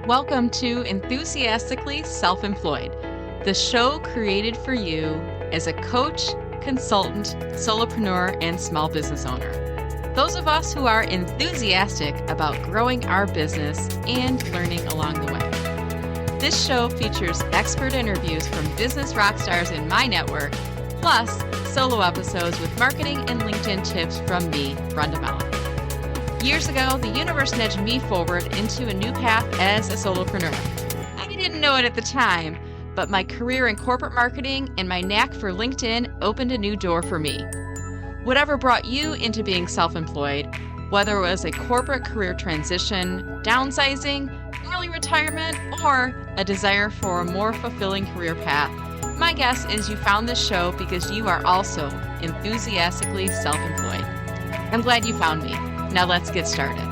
Welcome to Enthusiastically Self-Employed, the show created for you as a coach, consultant, solopreneur, and small business owner. Those of us who are enthusiastic about growing our business and learning along the way. This show features expert interviews from business rock stars in my network, plus solo episodes with marketing and LinkedIn tips from me, Brenda Meller. Years ago, the universe nudged me forward into a new path as a solopreneur. I didn't know it at the time, but my career in corporate marketing and my knack for LinkedIn opened a new door for me. Whatever brought you into being self-employed, whether it was a corporate career transition, downsizing, early retirement, or a desire for a more fulfilling career path, my guess is you found this show because you are also enthusiastically self-employed. I'm glad you found me. Now let's get started.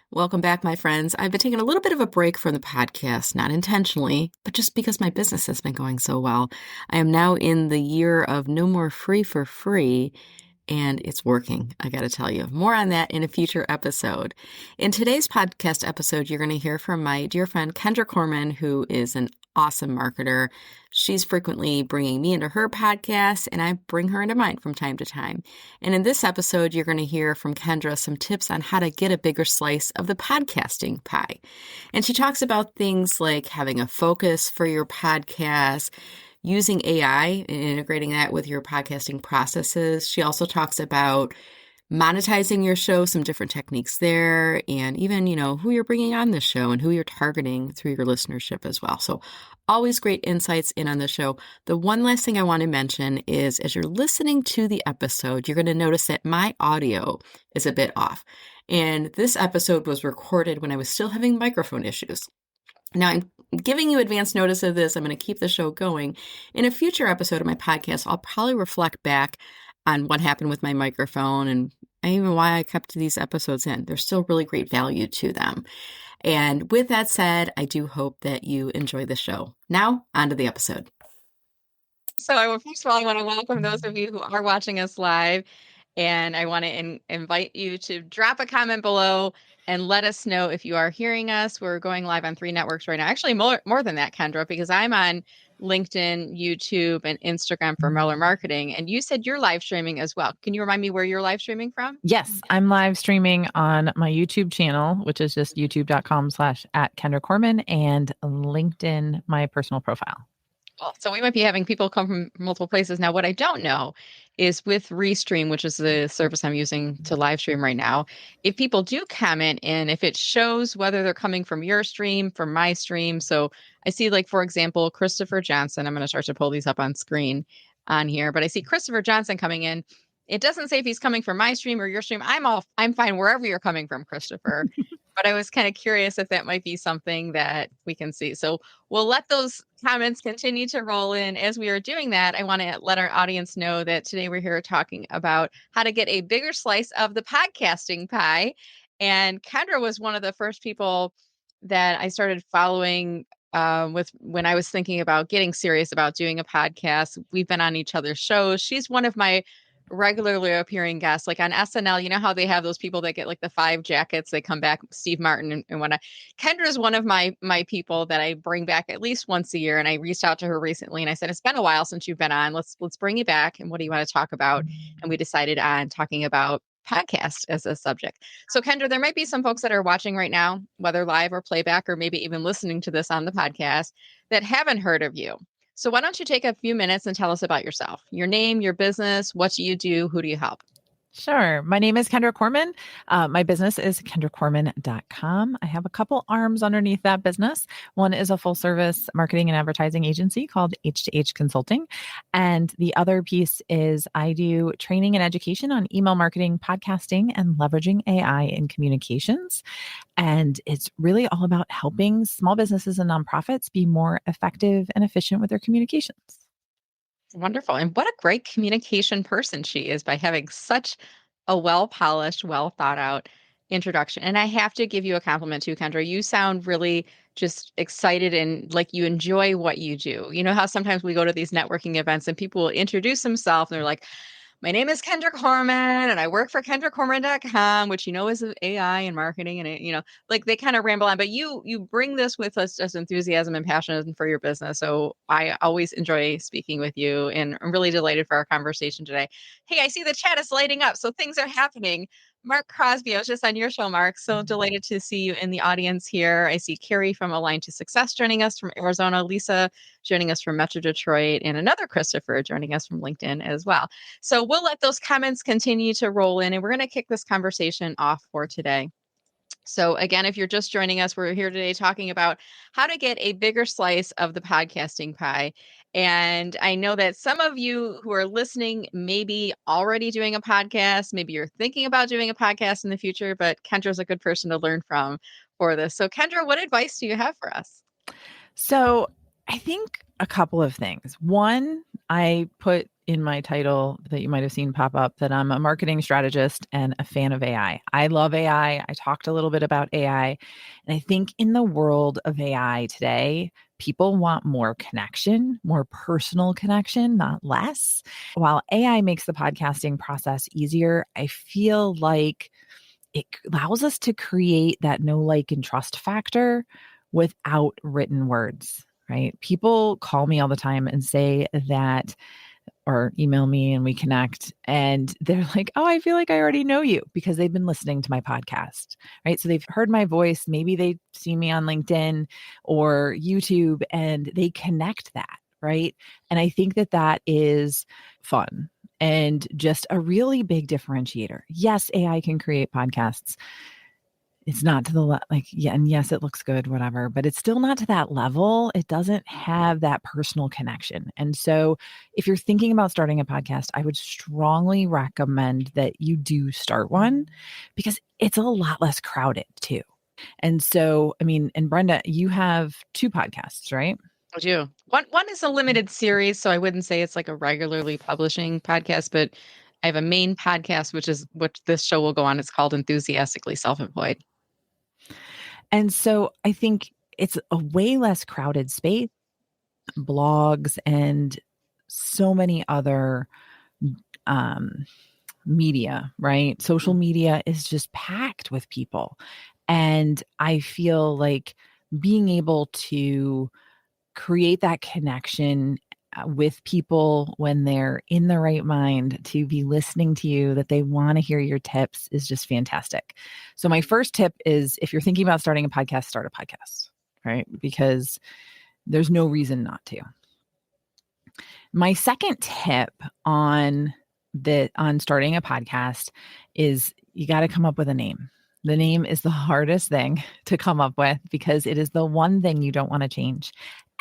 Welcome back, my friends. I've been taking a little bit of a break from the podcast, not intentionally, but just because my business has been going so well. I am now in the year of no more free for free, and it's working, I got to tell you. More on that in a future episode. In today's podcast episode, you're going to hear from my dear friend, Kendra Corman, who is an awesome marketer. She's frequently bringing me into her podcast, and I bring her into mine from time to time. And in this episode, you're going to hear from Kendra some tips on how to get a bigger slice of the podcasting pie. And she talks about things like having a focus for your podcast, using AI and integrating that with your podcasting processes. She also talks about monetizing your show, some different techniques there, and even, who you're bringing on this show and who you're targeting through your listenership as well. So always great insights in on the show. The one last thing I want to mention is as you're listening to the episode, you're going to notice that my audio is a bit off. And this episode was recorded when I was still having microphone issues. Now, I'm giving you advance notice of this. I'm going to keep the show going. In a future episode of my podcast, I'll probably reflect back on what happened with my microphone and even why I kept these episodes in. There's still really great value to them. And with that said, I do hope that you enjoy the show. Now, on to the episode. So first of all, I want to welcome those of you who are watching us live. And I want to invite you to drop a comment below and let us know if you are hearing us. We're going live on 3 networks right now. Actually, more than that, Kendra, because I'm on LinkedIn, YouTube, and Instagram for Meller Marketing. And you said you're live streaming as well. Can you remind me where you're live streaming from? Yes, I'm live streaming on my YouTube channel, which is just youtube.com/@Kendra Corman, and LinkedIn, my personal profile. Well, so we might be having people come from multiple places. Now, what I don't know is with Restream, which is the service I'm using to live stream right now, if people do comment in, if it shows whether they're coming from your stream, from my stream. So I see, like, for example, Christopher Johnson. I'm going to start to pull these up on screen on here, but I see Christopher Johnson coming in. It doesn't say if he's coming from my stream or your stream. I'm fine wherever you're coming from, Christopher. But I was kind of curious if that might be something that we can see. So we'll let those comments continue to roll in. As we are doing that, I want to let our audience know that today we're here talking about how to get a bigger slice of the podcasting pie. And Kendra was one of the first people that I started following with when I was thinking about getting serious about doing a podcast. We've been on each other's shows. She's one of my regularly appearing guests, like on SNL. You know how they have those people that get like the 5 jackets, they come back, Steve Martin and whatnot. Kendra is one of my people that I bring back at least once a year. And I reached out to her recently and I said, it's been a while since you've been on. Let's bring you back. And what do you want to talk about? And we decided on talking about podcast as a subject. So Kendra, there might be some folks that are watching right now, whether live or playback, or maybe even listening to this on the podcast, that haven't heard of you. So why don't you take a few minutes and tell us about yourself, your name, your business, what do you do, who do you help? Sure. My name is Kendra Corman. My business is kendracorman.com. I have a couple arms underneath that business. One is a full service marketing and advertising agency called H2H Consulting. And the other piece is I do training and education on email marketing, podcasting, and leveraging AI in communications. And it's really all about helping small businesses and nonprofits be more effective and efficient with their communications. Wonderful. And what a great communication person she is by having such a well-polished, well-thought-out introduction. And I have to give you a compliment too, Kendra. You sound really just excited and like you enjoy what you do. You know how sometimes we go to these networking events and people will introduce themselves and they're like, my name is Kendra Corman and I work for KendraCorman.com, which is AI and marketing, and like they kind of ramble on, but you bring this with us just enthusiasm and passion for your business. So I always enjoy speaking with you, and I'm really delighted for our conversation today. Hey, I see the chat is lighting up, so things are happening. Mark Crosby, I was just on your show, Mark. So delighted to see you in the audience here. I see Carrie from Align to Success joining us from Arizona, Lisa joining us from Metro Detroit, and another Christopher joining us from LinkedIn as well. So we'll let those comments continue to roll in, and we're going to kick this conversation off for today. So again, if you're just joining us, we're here today talking about how to get a bigger slice of the podcasting pie. And I know that some of you who are listening may be already doing a podcast. Maybe you're thinking about doing a podcast in the future, but Kendra's a good person to learn from for this. So Kendra, what advice do you have for us? So I think a couple of things. One, I put in my title that you might have seen pop up that I'm a marketing strategist and a fan of AI. I love AI. I talked a little bit about AI. And I think in the world of AI today, people want more connection, more personal connection, not less. While AI makes the podcasting process easier, I feel like it allows us to create that know, like, and trust factor without written words, right? People call me all the time and say that, or email me and we connect, and they're like, oh, I feel like I already know you because they've been listening to my podcast, right? So they've heard my voice. Maybe they've seen me on LinkedIn or YouTube and they connect that, right? And I think that that is fun and just a really big differentiator. Yes, AI can create podcasts. It's not to the and yes, it looks good, whatever, but it's still not to that level. It doesn't have that personal connection. And so if you're thinking about starting a podcast, I would strongly recommend that you do start one because it's a lot less crowded too. And so, I mean, and Brenda, you have 2 podcasts, right? I do. One is a limited series, so I wouldn't say it's like a regularly publishing podcast, but I have a main podcast, which is what this show will go on. It's called Enthusiastically Self-Employed. And so I think it's a way less crowded space, blogs and so many other media, right? Social media is just packed with people. And I feel like being able to create that connection with people when they're in the right mind to be listening to you, that they want to hear your tips is just fantastic. So my first tip is if you're thinking about starting a podcast, start a podcast, right? Because there's no reason not to. My second tip on starting a podcast is you got to come up with a name. The name is the hardest thing to come up with because it is the one thing you don't want to change.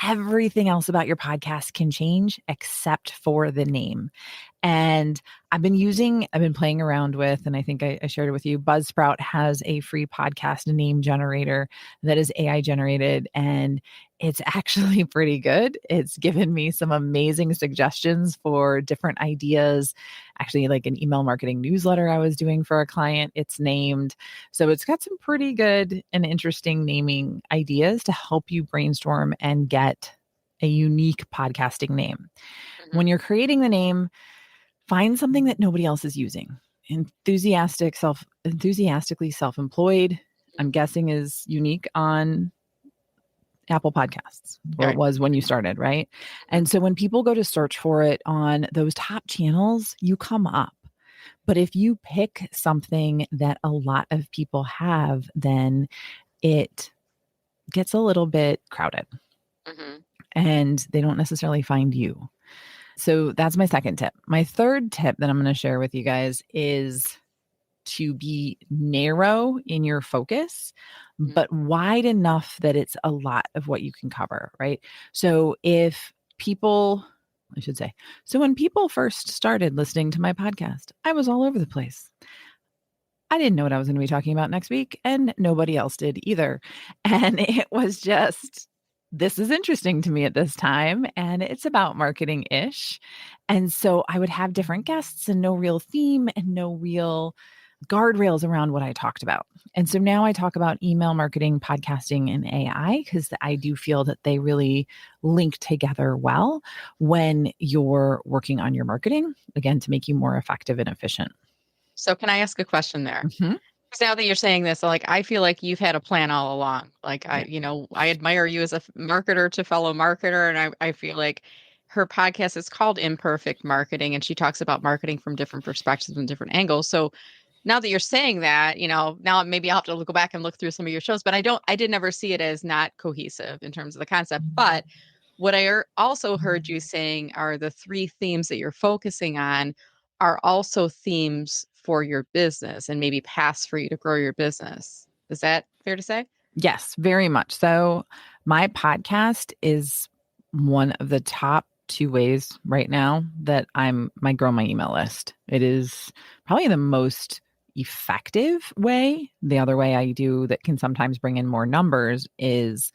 Everything else about your podcast can change except for the name. And I've been playing around with, and I think I shared it with you, Buzzsprout has a free podcast name generator that is AI generated, and it's actually pretty good. It's given me some amazing suggestions for different ideas. Actually, like an email marketing newsletter I was doing for a client, it's named. So it's got some pretty good and interesting naming ideas to help you brainstorm and get a unique podcasting name. When you're creating the name, find something that nobody else is using. Enthusiastically self-employed, I'm guessing is unique on Apple Podcasts, or it was when you started, right? And so when people go to search for it on those top channels, you come up. But if you pick something that a lot of people have, then it gets a little bit crowded and they don't necessarily find you. So that's my second tip. My third tip that I'm going to share with you guys is to be narrow in your focus, but wide enough that it's a lot of what you can cover, right? So when people first started listening to my podcast, I was all over the place. I didn't know what I was going to be talking about next week, and nobody else did either. And it was just, this is interesting to me at this time, and it's about marketing-ish. And so I would have different guests and no real theme and no real guardrails around what I talked about. And so now I talk about email marketing, podcasting, and AI because I do feel that they really link together well when you're working on your marketing, again, to make you more effective and efficient. So can I ask a question there? Mm-hmm. Because now that you're saying this, like I feel like you've had a plan all along. Like Yeah. I admire you as a marketer to fellow marketer, and I feel like her podcast is called Imperfect Marketing, and she talks about marketing from different perspectives and different angles. So now that you're saying that, now maybe I'll have to go back and look through some of your shows, but I did never see it as not cohesive in terms of the concept. But what I also heard you saying are the three themes that you're focusing on are also themes for your business and maybe paths for you to grow your business. Is that fair to say? Yes, very much. So my podcast is one of the top two ways right now that I grow my email list. It is probably the most effective way. The other way I do that can sometimes bring in more numbers is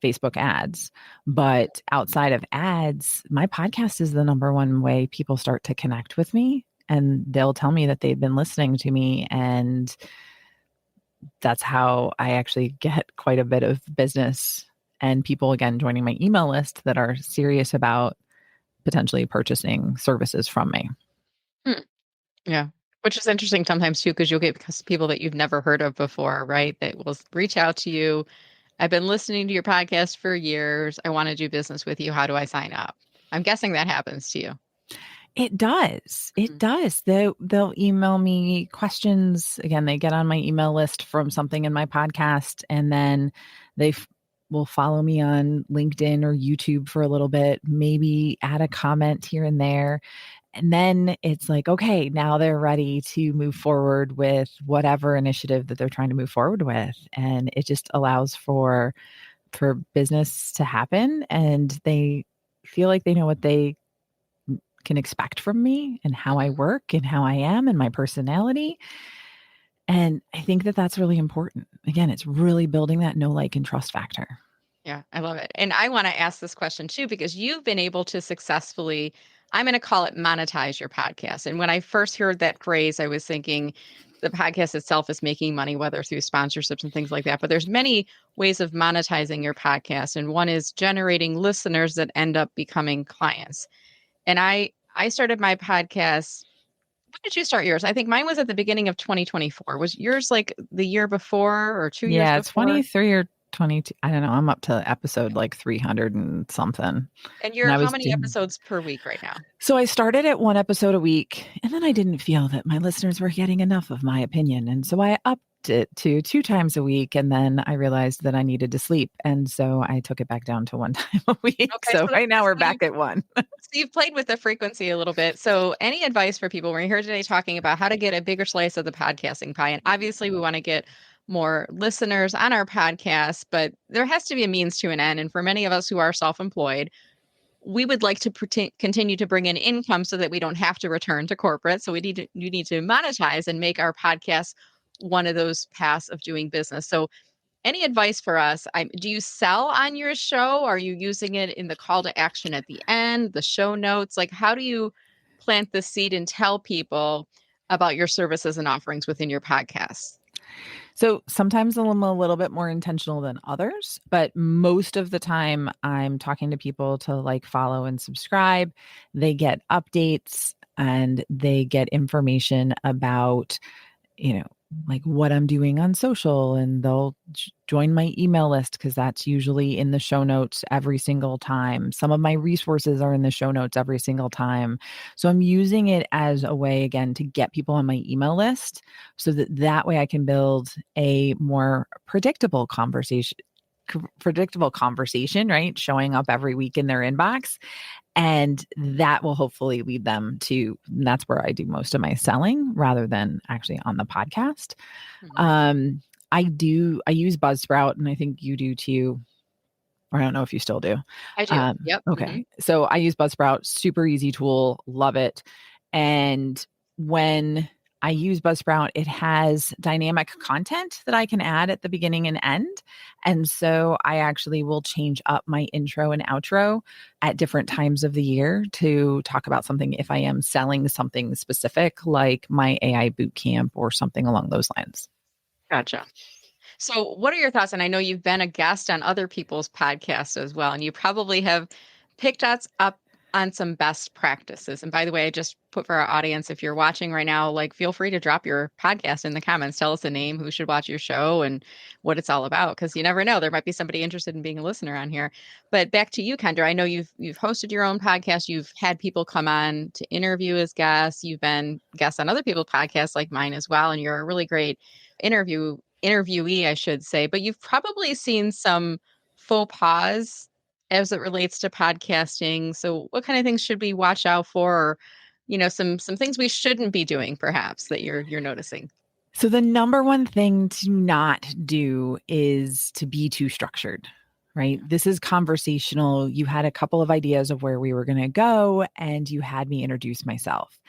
Facebook ads. But outside of ads, my podcast is the number one way people start to connect with me, and they'll tell me that they've been listening to me, and that's how I actually get quite a bit of business and people, again, joining my email list that are serious about potentially purchasing services from me. Hmm. Yeah. Which is interesting sometimes too, because you'll get people that you've never heard of before, right? That will reach out to you. I've been listening to your podcast for years. I want to do business with you. How do I sign up? I'm guessing that happens to you. It does. It Mhm. does. They'll email me questions. Again, they get on my email list from something in my podcast, and then they will follow me on LinkedIn or YouTube for a little bit, maybe add a comment here and there. And then it's like, okay, now they're ready to move forward with whatever initiative that they're trying to move forward with. And it just allows for business to happen, and they feel like they know what they can expect from me and how I Mhm. work and how I am and my personality. And I think that that's really important. Again, it's really building that know, like, and trust factor. Yeah, I love it. And I want to ask this question too, because you've been able to successfully, I'm going to call it monetize your podcast. And when I first heard that phrase, I was thinking the podcast itself is making money, whether through sponsorships and things like that. But there's many ways of monetizing your podcast. And one is generating listeners that end up becoming clients. And I started my podcast. When did you start yours? I think mine was at the beginning of 2024. Was yours like the year before or 2 years Yeah, before? 23 or 22. I don't know. I'm up to episode like 300 and something. And And you're I how was many doing episodes per week right now? So I started at one episode a week, and then I didn't feel that my listeners were getting enough of my opinion. And so I upped it to 2 times a week. And then I realized that I needed to sleep. And so I took it back down to 1 time a week. Okay, So so right now we're you back at one. so you've played with the frequency a little bit. So any advice for people? We're here today talking about how to get a bigger slice of the podcasting pie. And obviously we want to get more listeners on our podcast, but there has to be a means to an end. And for many of us who are self-employed, we would like to continue to bring in income so that we don't have to return to corporate. So you need to monetize and make our podcast one of those paths of doing business. So any advice for us? Do you sell on your show? Are you using it in the call to action at the end, the show notes? Like, how do you plant the seed and tell people about your services and offerings within your podcast? So sometimes I'm a little bit more intentional than others, but most of the time I'm talking to people to like follow and subscribe. They get updates and they get information about, you know, like what I'm doing on social, and they'll join my email list because that's usually in the show notes every single time. Some of my resources are in the show notes every single time. So I'm using it as a way, again, to get people on my email list so that way I can build a more predictable conversation, right? Showing up every week in their inbox. And that will hopefully lead them to, and that's where I do most of my selling rather than actually on the podcast. Mhm. Um, I use Buzzsprout, and I think you do too, or I don't know if you still do. I do. Yep. Hmm. Okay. So I use Buzzsprout, super easy tool, love it. And when I use Buzzsprout. It has dynamic content that I can add at the beginning and end. And so I actually will change up my intro and outro at different times of the year to talk about something if I am selling something specific, like my AI bootcamp or something along those lines. Gotcha. So, what are your thoughts? And I know you've been a guest on other people's podcasts as well, and you probably have picked us up on some best practices. And by the way, I just put for our audience, if you're watching right now, like feel free to drop your podcast in the comments. Tell us the name, who should watch your show, and what it's all about. Because you never know, there might be somebody interested in being a listener on here. But back to you, Kendra. I know you've hosted your own podcast. You've had people come on to interview as guests. You've been guests on other people's podcasts like mine as well, and you're a really great interviewee, I should say, but you've probably seen some faux pas as it relates to podcasting. So what kind of things should we watch out for? Or, some things we shouldn't be doing perhaps that you're noticing? So the number one thing to not do is to be too structured, right? This is conversational. You had a couple of ideas of where we were going to go, and you had me introduce myself.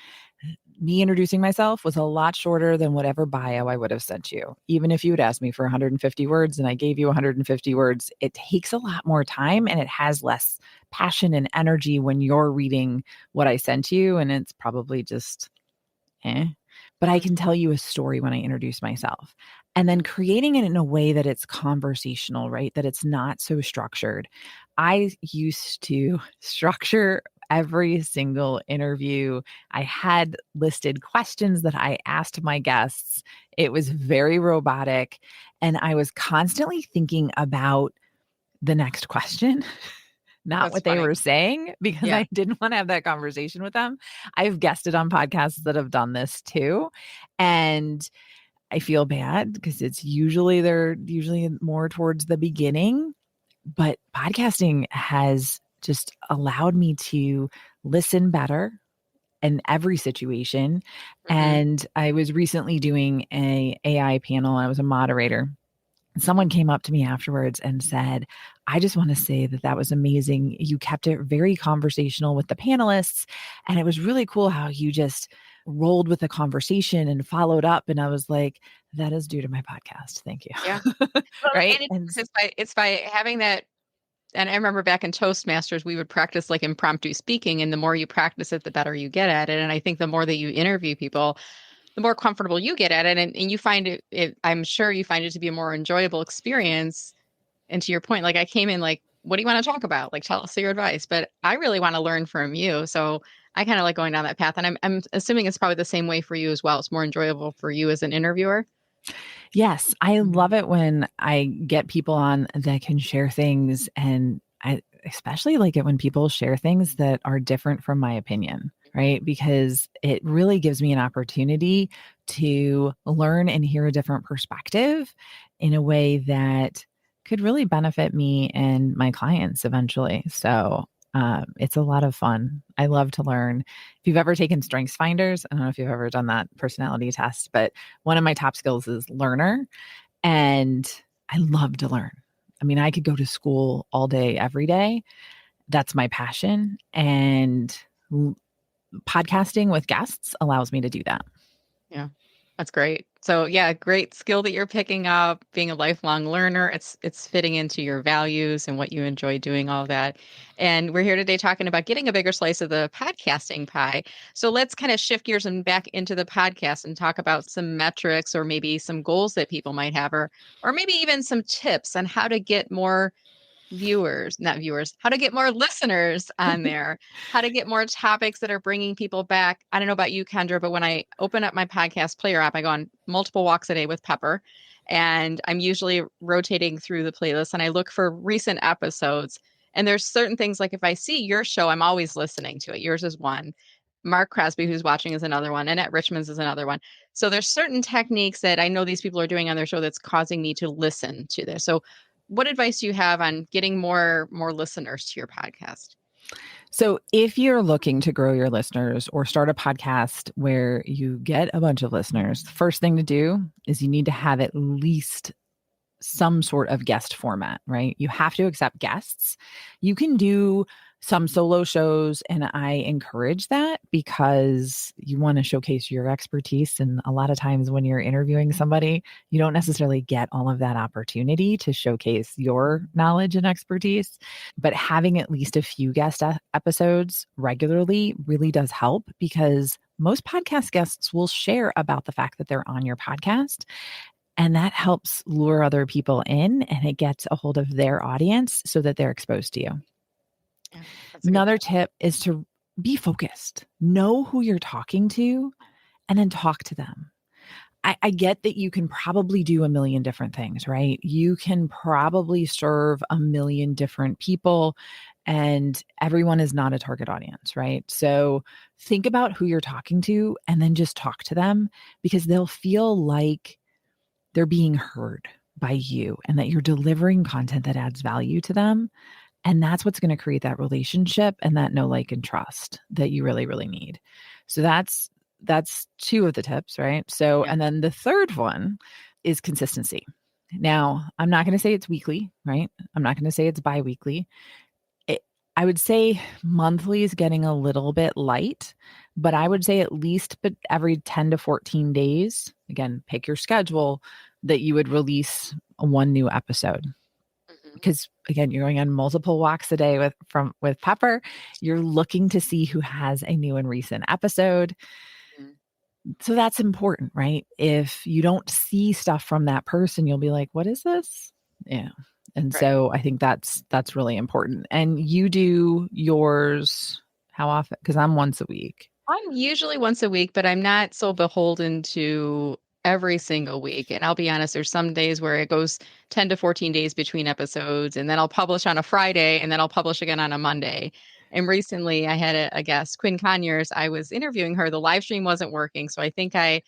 Me introducing myself was a lot shorter than whatever bio I would have sent you. Even if you had asked me for 150 words and I gave you 150 words, it takes a lot more time and it has less passion and energy when you're reading what I sent you. And it's probably just, But I can tell you a story when I introduce myself. And then creating it in a way that it's conversational, right? That it's not so structured. I used to structure every single interview. I had listed questions that I asked my guests. It was very robotic. And I was constantly thinking about the next question, not That's what funny. they were saying, because I didn't want to have that conversation with them. I've guested on podcasts that have done this too. And I feel bad because they're usually more towards the beginning, but podcasting has just allowed me to listen better in every situation. Mm-hmm. And I was recently doing a AI panel. I was a moderator. Someone came up to me afterwards and said, I just want to say that was amazing. You kept it very conversational with the panelists. And it was really cool how you just rolled with the conversation and followed up. And I was like, that is due to my podcast. Thank you. Yeah. Right. And it's by having that. And I remember back in Toastmasters, we would practice like impromptu speaking. And the more you practice it, the better you get at it. And I think the more that you interview people, the more comfortable you get at it. And you find it, I'm sure you find it to be a more enjoyable experience. And to your point, like I came in like, what do you want to talk about? Like, tell us your advice. But I really want to learn from you. So I kind of like going down that path. And I'm assuming it's probably the same way for you as well. It's more enjoyable for you as an interviewer. Yes, I love it when I get people on that can share things, and I especially like it when people share things that are different from my opinion, right? Because it really gives me an opportunity to learn and hear a different perspective in a way that could really benefit me and my clients eventually. So it's a lot of fun. I love to learn. If you've ever taken Strengths Finders, I don't know if you've ever done that personality test, but one of my top skills is learner. And I love to learn. I mean, I could go to school all day, every day. That's my passion. And podcasting with guests allows me to do that. Yeah, that's great. So yeah, great skill that you're picking up, being a lifelong learner. It's fitting into your values and what you enjoy doing, all that. And we're here today talking about getting a bigger slice of the podcasting pie. So let's kind of shift gears and back into the podcast and talk about some metrics or maybe some goals that people might have, or maybe even some tips on how to get more how to get more listeners on there, how to get more topics that are bringing people back. I don't know about you, Kendra, but when I open up my podcast player app, I go on multiple walks a day with Pepper, and I'm usually rotating through the playlist and I look for recent episodes. And there's certain things like if I see your show, I'm always listening to it. Yours is one. Mark Crosby, who's watching, is another one. Annette Richmond's is another one. So there's certain techniques that I know these people are doing on their show that's causing me to listen to this. So what advice do you have on getting more listeners to your podcast? So if you're looking to grow your listeners or start a podcast where you get a bunch of listeners, the first thing to do is you need to have at least some sort of guest format, right? You have to accept guests. You can do some solo shows, and I encourage that because you want to showcase your expertise. And a lot of times when you're interviewing somebody, you don't necessarily get all of that opportunity to showcase your knowledge and expertise. But having at least a few guest episodes regularly really does help, because most podcast guests will share about the fact that they're on your podcast. And that helps lure other people in, and it gets a hold of their audience so that they're exposed to you. Yeah, that's a good Another tip. tip is to be focused. Know who you're talking to and then talk to them. I get that you can probably do a million different things, right? You can probably serve a million different people, and everyone is not a target audience, right? So think about who you're talking to and then just talk to them, because they'll feel like they're being heard by you and that you're delivering content that adds value to them. And that's what's going to create that relationship and that know, like, and trust that you really, really need. So that's two of the tips, right? So, Yeah. and then the third one is consistency. Now, I'm not going to say it's weekly, right? I'm not going to say it's bi-weekly. I would say monthly is getting a little bit light, but I would say at least every 10 to 14 days, again, pick your schedule, that you would release one new episode. Because again, you're going on multiple walks a day with Pepper. You're looking to see who has a new and recent episode. So that's important, right? If you don't see stuff from that person, you'll be like, what is this? Yeah. And Right. so I think that's really important. And you do yours how often? Because I'm once a week. I'm usually once a week, but I'm not so beholden to every single week. And I'll be honest, there's some days where it goes 10 to 14 days between episodes, and then I'll publish on a Friday, and then I'll publish again on a Monday. And recently I had a guest, Quinn Conyers. I was interviewing her. The live stream wasn't working. So I think I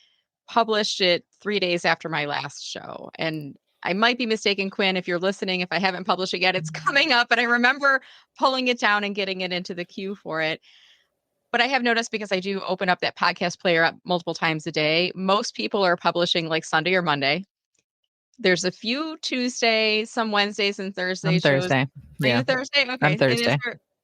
published it 3 days after my last show. And I might be mistaken, Quinn, if you're listening, if I haven't published it yet, it's coming up. But I remember pulling it down and getting it into the queue for it. But I have noticed, because I do open up that podcast player up multiple times a day, most people are publishing like Sunday or Monday. There's a few Tuesday, some Wednesdays and I'm Thursday shows. Thursday. Are Yeah. you Thursday? Okay. I'm And Thursday.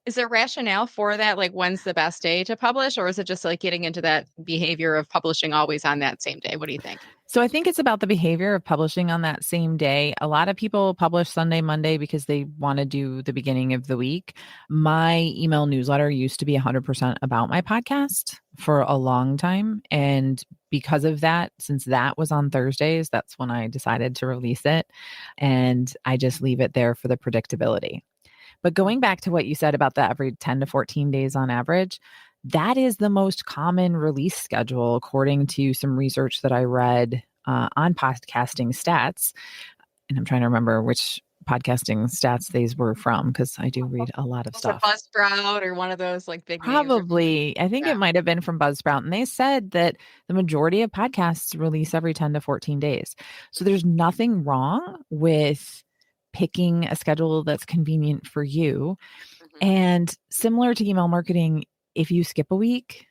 is there rationale for that? Like, when's the best day to publish? Or is it just like getting into that behavior of publishing always on that same day? What do you think? So I think it's about the behavior of publishing on that same day. A lot of people publish Sunday, Monday because they want to do the beginning of the week. My email newsletter used to be 100% about my podcast for a long time. And because of that, since that was on Thursdays, that's when I decided to release it. And I just leave it there for the predictability. But going back to what you said about the every 10 to 14 days on average, that is the most common release schedule, according to some research that I read on podcasting stats. And I'm trying to remember which podcasting stats these were from, because I do read a lot of Was it stuff. Buzzsprout or one of those like big names? Probably. I think Yeah. it might have been from Buzzsprout. And they said that the majority of podcasts release every 10 to 14 days. So there's nothing wrong with picking a schedule that's convenient for you. And similar to email marketing, if you skip a week,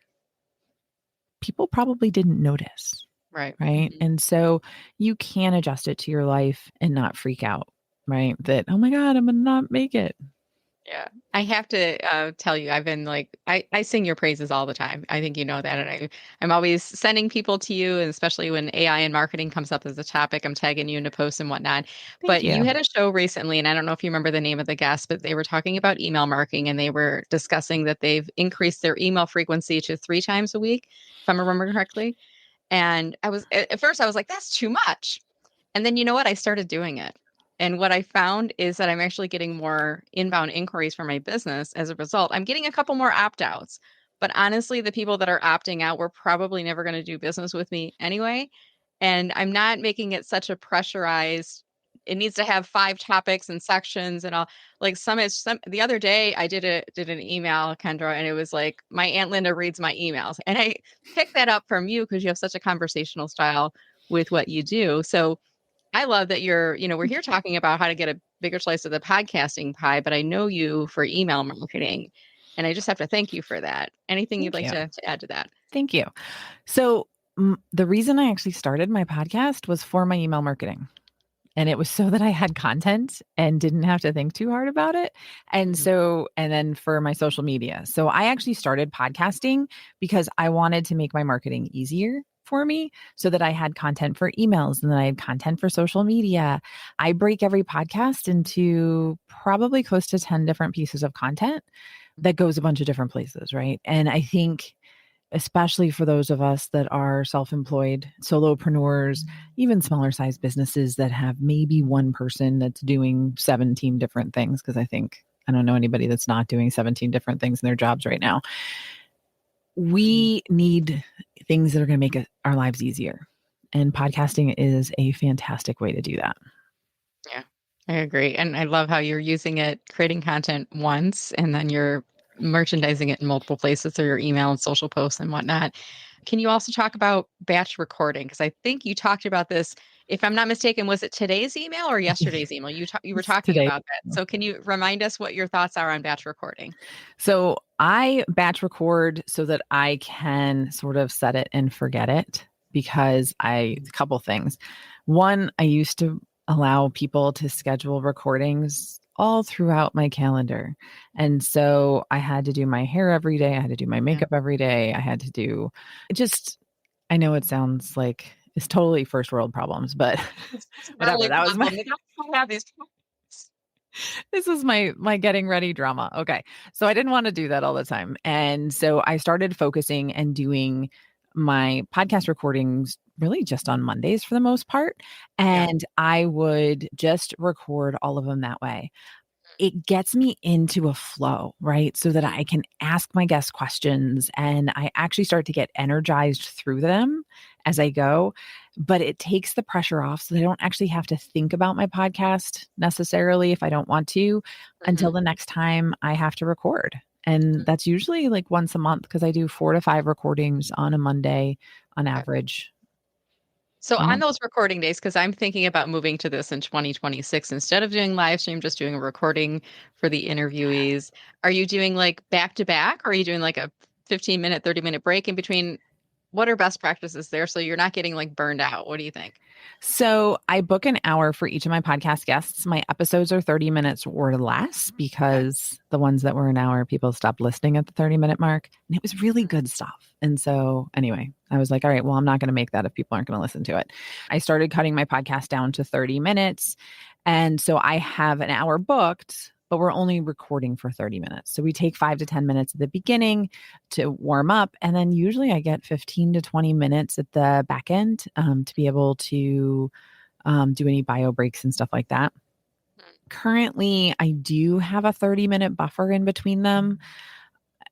people probably didn't notice. Right. Right. And so you can adjust it to your life and not freak out. Right. That, oh my God, I'm going to not make it. Yeah. I have to tell you, I've been like, I sing your praises all the time. I think you know that. And I'm always sending people to you, and especially when AI and marketing comes up as a topic, I'm tagging you into posts and whatnot. Thank But you you. had a show recently, and I don't know if you remember the name of the guest, but they were talking about email marketing, and they were discussing that they've increased their email frequency to 3 times a week, if I'm remembering correctly. And at first I was like, that's too much. And then you know what? I started doing it. And what I found is that I'm actually getting more inbound inquiries for my business as a result. I'm getting a couple more opt outs. But honestly, the people that are opting out were probably never going to do business with me anyway. And I'm not making it such a pressurized, it needs to have 5 topics and sections and all. Like some the other day I did an email, Kendra, and it was like, my Aunt Linda reads my emails. And I picked that up from you because you have such a conversational style with what you do. So I love that we're here talking about how to get a bigger slice of the podcasting pie, but I know you for email marketing. And I just have to thank you for that. Anything you'd Thank like you. to add to that? Thank you. So the reason I actually started my podcast was for my email marketing. And it was so that I had content and didn't have to think too hard about it. And so, and then for my social media. So I actually started podcasting because I wanted to make my marketing easier for me so that I had content for emails and then I had content for social media. I break every podcast into probably close to 10 different pieces of content that goes a bunch of different places, right? And I think especially for those of us that are self-employed, solopreneurs, even smaller size businesses that have maybe one person that's doing 17 different things. Cause I don't know anybody that's not doing 17 different things in their jobs right now. We need things that are going to make our lives easier. And podcasting is a fantastic way to do that. Yeah, I agree. And I love how you're using it, creating content once, and then you're merchandising it in multiple places through your email and social posts and whatnot. Can you also talk about batch recording? Because I think you talked about this, if I'm not mistaken, was it today's email or yesterday's email? You were It's talking today. about that. So can you remind us what your thoughts are on batch recording? So I batch record so that I can sort of set it and forget it because a couple things. One, I used to allow people to schedule recordings all throughout my calendar. And so I had to do my hair every day. I had to do my makeup every day. I had to do just, I know it sounds like it's totally first world problems, but It's whatever. really That was my problem. They don't have these. this is my getting ready drama. Okay. So I didn't want to do that all the time. And so I started focusing and doing my podcast recordings really just on Mondays for the most part. Yeah. And I would just record all of them that way. It gets me into a flow, right? So that I can ask my guests questions and I actually start to get energized through them as I go. But it takes the pressure off so that I don't actually have to think about my podcast necessarily if I don't want to until the next time I have to record. And that's usually like once a month because I do 4 to 5 recordings on a Monday on average. So on those recording days, because I'm thinking about moving to this in 2026, instead of doing live stream, just doing a recording for the interviewees, are you doing like back to back or are you doing like a 15-minute, 30-minute break in between? What are best practices there so you're not getting like burned out? What do you think? So I book an hour for each of my podcast guests. My episodes are 30 minutes or less Okay. because the ones that were an hour, people stopped listening at the 30-minute mark. And it was really good stuff. And so anyway, I was like, all right, well, I'm not going to make that if people aren't going to listen to it. I started cutting my podcast down to 30 minutes. And so I have an hour booked, but we're only recording for 30 minutes. So we take 5 to 10 minutes at the beginning to warm up. And then usually I get 15 to 20 minutes at the back end to be able to do any bio breaks and stuff like that. Currently, I do have a 30-minute buffer in between them.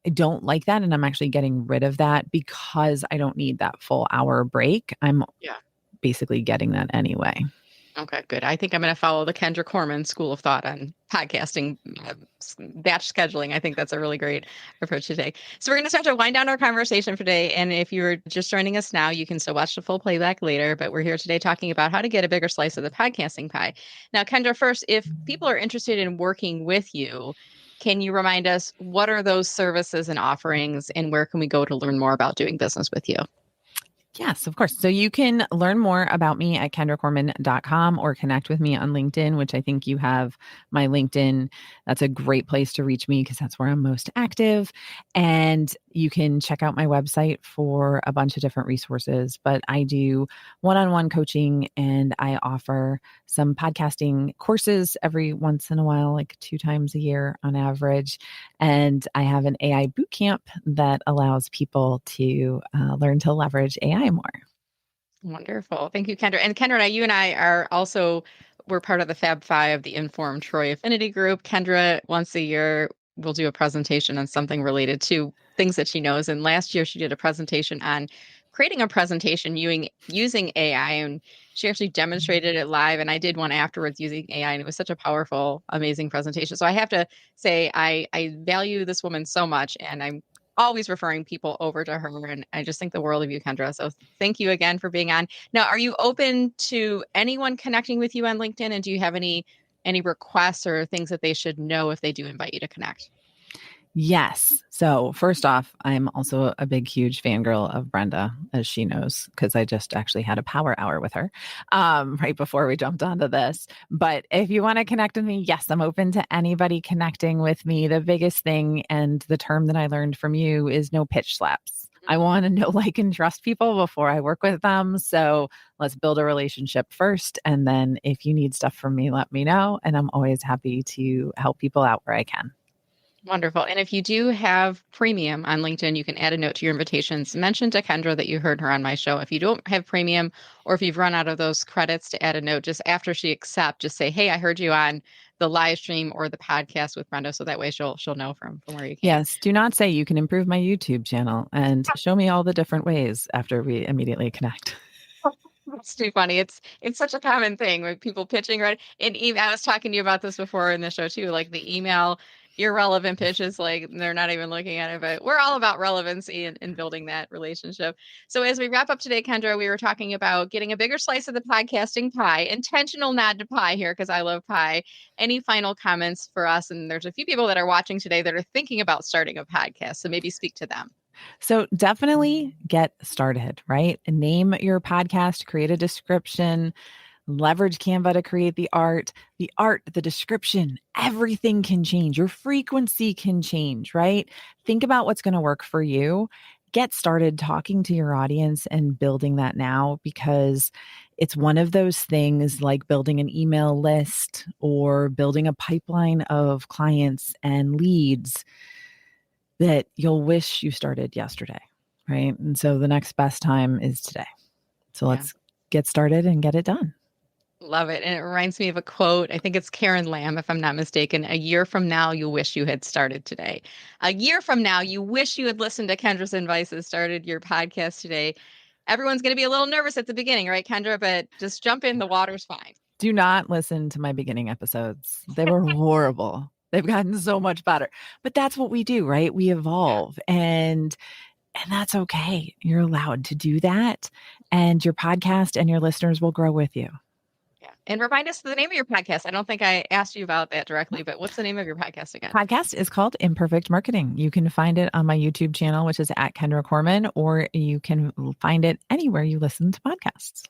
I don't like that. And I'm actually getting rid of that because I don't need that full hour break. I'm Yeah. basically getting that anyway. Okay, good. I think I'm going to follow the Kendra Corman school of thought on podcasting batch scheduling. I think that's a really great approach today. So we're going to start to wind down our conversation for today. And if you're just joining us now, you can still watch the full playback later. But we're here today talking about how to get a bigger slice of the podcasting pie. Now, Kendra, first, if people are interested in working with you, can you remind us what are those services and offerings and where can we go to learn more about doing business with you? Yes, of course. So you can learn more about me at kendracorman.com or connect with me on LinkedIn, which I think you have my LinkedIn. That's a great place to reach me because that's where I'm most active. And you can check out my website for a bunch of different resources. But I do one-on-one coaching and I offer some podcasting courses every once in a while, like 2 times a year on average. And I have an AI bootcamp that allows people to learn to leverage AI more. Wonderful. Thank you, Kendra. And Kendra you and I are also, we're part of the Fab Five, the Informed Troy Affinity Group. Kendra, once a year, will do a presentation on something related to things that she knows. And last year, she did a presentation on creating a presentation using AI. And she actually demonstrated it live. And I did one afterwards using AI. And it was such a powerful, amazing presentation. So I have to say, I value this woman so much. And I'm always referring people over to her. And I just think the world of you, Kendra. So thank you again for being on. Now, are you open to anyone connecting with you on LinkedIn? And do you have any requests or things that they should know if they do invite you to connect? Yes. So first off, I'm also a big, huge fangirl of Brenda, as she knows, because I just actually had a power hour with her right before we jumped onto this. But if you want to connect with me, yes, I'm open to anybody connecting with me. The biggest thing and the term that I learned from you is no pitch slaps. I want to know, like, and trust people before I work with them. So let's build a relationship first. And then if you need stuff from me, let me know. And I'm always happy to help people out where I can. Wonderful. And if you do have premium on LinkedIn, you can add a note to your invitations. Mention to Kendra that you heard her on my show. If you don't have premium or if you've run out of those credits to add a note, just after she accepts, just say, hey, I heard you on the live stream or the podcast with Brenda. So that way she'll know from where you came. Yes. Do not say you can improve my YouTube channel and show me all the different ways after we immediately connect. It's too funny. It's such a common thing with people pitching, right? And even I was talking to you about this before in the show too, like the email irrelevant pitches, like they're not even looking at it, but we're all about relevancy and building that relationship. So as we wrap up today, Kendra, we were talking about getting a bigger slice of the podcasting pie, intentional nod to pie here, because I love pie. Any final comments for us? And there's a few people that are watching today that are thinking about starting a podcast. So maybe speak to them. So definitely get started, right? Name your podcast, create a description, leverage Canva to create the art, the description, everything can change. Your frequency can change, right? Think about what's going to work for you. Get started talking to your audience and building that now, because it's one of those things like building an email list or building a pipeline of clients and leads that you'll wish you started yesterday, right? And so the next best time is today. So let's get started and get it done. Love it. And it reminds me of a quote. I think it's Karen Lamb, if I'm not mistaken. A year from now, you wish you had started today. A year from now, you wish you had listened to Kendra's advice and started your podcast today. Everyone's going to be a little nervous at the beginning, right, Kendra? But just jump in. The water's fine. Do not listen to my beginning episodes. They were horrible. They've gotten so much better. But that's what we do, right? We evolve. And that's okay. You're allowed to do that. And your podcast and your listeners will grow with you. Yeah. And remind us the name of your podcast. I don't think I asked you about that directly, but what's the name of your podcast again? Podcast is called Imperfect Marketing. You can find it on my YouTube channel, which is at Kendra Corman, or you can find it anywhere you listen to podcasts.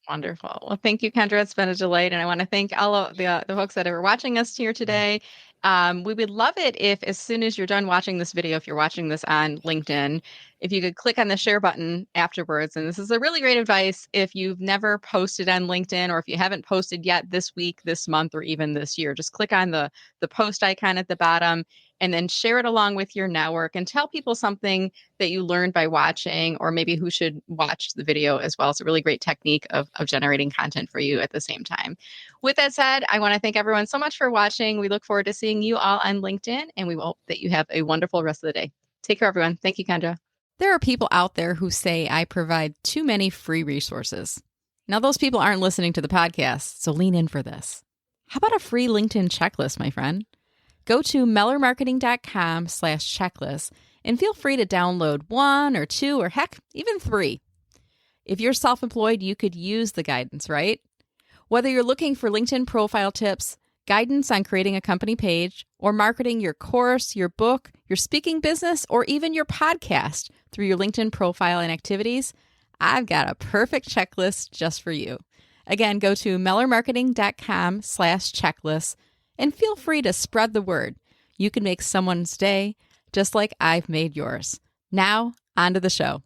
Wonderful. Well, thank you, Kendra. It's been a delight. And I want to thank all of the folks that are watching us here today. We would love it if, as soon as you're done watching this video, if you're watching this on LinkedIn, if you could click on the share button afterwards. And this is a really great advice if you've never posted on LinkedIn, or if you haven't posted yet this week, this month, or even this year. Just click on the post icon at the bottom and then share it along with your network and tell people something that you learned by watching, or maybe who should watch the video as well. It's a really great technique of generating content for you at the same time. With that said, I want to thank everyone so much for watching. We look forward to seeing you all on LinkedIn, and we hope that you have a wonderful rest of the day. Take care, everyone. Thank you, Kendra. There are people out there who say I provide too many free resources. Now, those people aren't listening to the podcast, so lean in for this. How about a free LinkedIn checklist, my friend? Go to mellermarketing.com/checklist and feel free to download 1 or 2 or heck, even 3. If you're self-employed, you could use the guidance, right? Whether you're looking for LinkedIn profile tips, guidance on creating a company page, or marketing your course, your book, your speaking business, or even your podcast through your LinkedIn profile and activities, I've got a perfect checklist just for you. Again, go to mellermarketing.com/checklist and feel free to spread the word. You can make someone's day just like I've made yours. Now, on to the show.